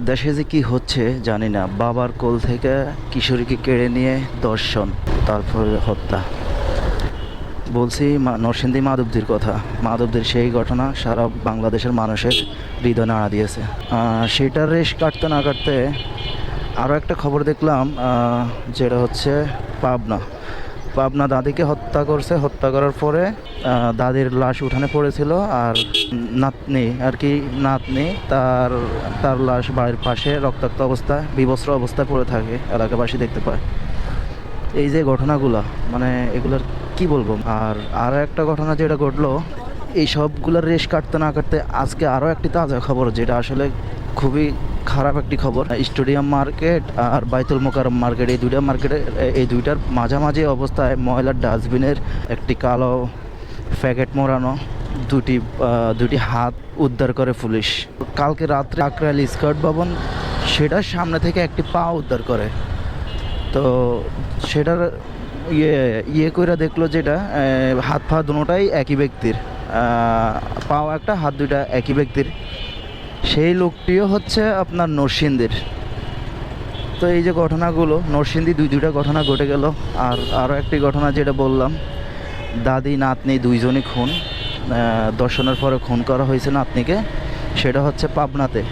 দেশে যে কি হচ্ছে জানি না। বাবার কোল থেকে কিশোরীকে কেড়ে নিয়ে ধর্ষণ, তারপরে হত্যা। বলছি নরসিংদী মাধবদীর কথা। মাধবদীর সেই ঘটনা সারা বাংলাদেশের মানুষের হৃদয় নাড়া দিয়েছে। সেটার রেশ কাটতে না কাটতে আরও একটা খবর দেখলাম, যেটা হচ্ছে পাবনা পাবনা দাদিকে হত্যা করছে। হত্যা করার পরে দাদির লাশ উঠানে পড়েছিল, আর নাতনি আর কি নাতনি তার তার লাশ বাড়ির পাশে রক্তাক্ত অবস্থায় বিবস্ত্র অবস্থায় পড়ে থাকে, এলাকাবাসী দেখতে পায়। এই যে ঘটনাগুলা, মানে এগুলোর কি বলবো। আর আরও একটা ঘটনা যেটা ঘটলো, এই সবগুলোর রেশ কাটতে না কাটতে আজকে আরও একটি তাজা খবর, যেটা আসলে খুবই খারাপ একটি খবর। স্টেডিয়াম মার্কেট আর বাইতুল মোকাররম মার্কেট, এই দুইটার মাঝামাঝি অবস্থায় ময়লার ডাস্টবিনের একটি কালো প্যাকেট মোড়ানো দুটি হাত উদ্ধার করে পুলিশ। কালকে রাত্রে কাকরাইল স্কার্ট ভবন, সেটার সামনে থেকে একটি পা উদ্ধার করে। তো সেটার ইয়ে কইরা দেখলো, যেটা হাত পা দুটোটাই একই ব্যক্তির, পাও একটা হাত দুইটা একই ব্যক্তির। সেই লোকটিও হচ্ছে আপনার নরসিংদীর। তো এই যে ঘটনাগুলো, নরসিংদী দুইটা ঘটনা ঘটে গেল। আর আরও একটি ঘটনা যেটা বললাম, দাদি নাতনি দুইজনই খুন, ধর্ষণের পরে খুন করা হয়েছে নাতনিকে, সেটা হচ্ছে পাবনাতে।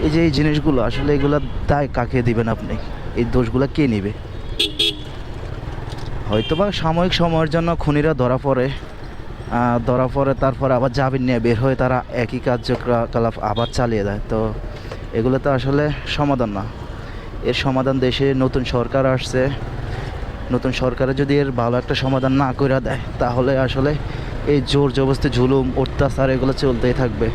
এই যে এই জিনিসগুলো আসলে, এগুলো দায় কাকে দিবেন আপনি? এই দোষগুলো কে নিবে? হয়তোবা সাময়িক সময়ের জন্য খুনিরা ধরা পড়ে তারপরে আবার জামিন নিয়ে বের হয়ে তারা একই কার্যকলাপ আবার চালিয়ে দেয়। তো এগুলো তো আসলে সমাধান না। এর সমাধান, দেশে নতুন সরকার আসছে, নতুন সরকারে যদি এর ভালো একটা সমাধান না করে দেয়, তাহলে আসলে এই জোর জবরদস্তি জুলুম অত্যাচার এগুলো চলতেই থাকবে।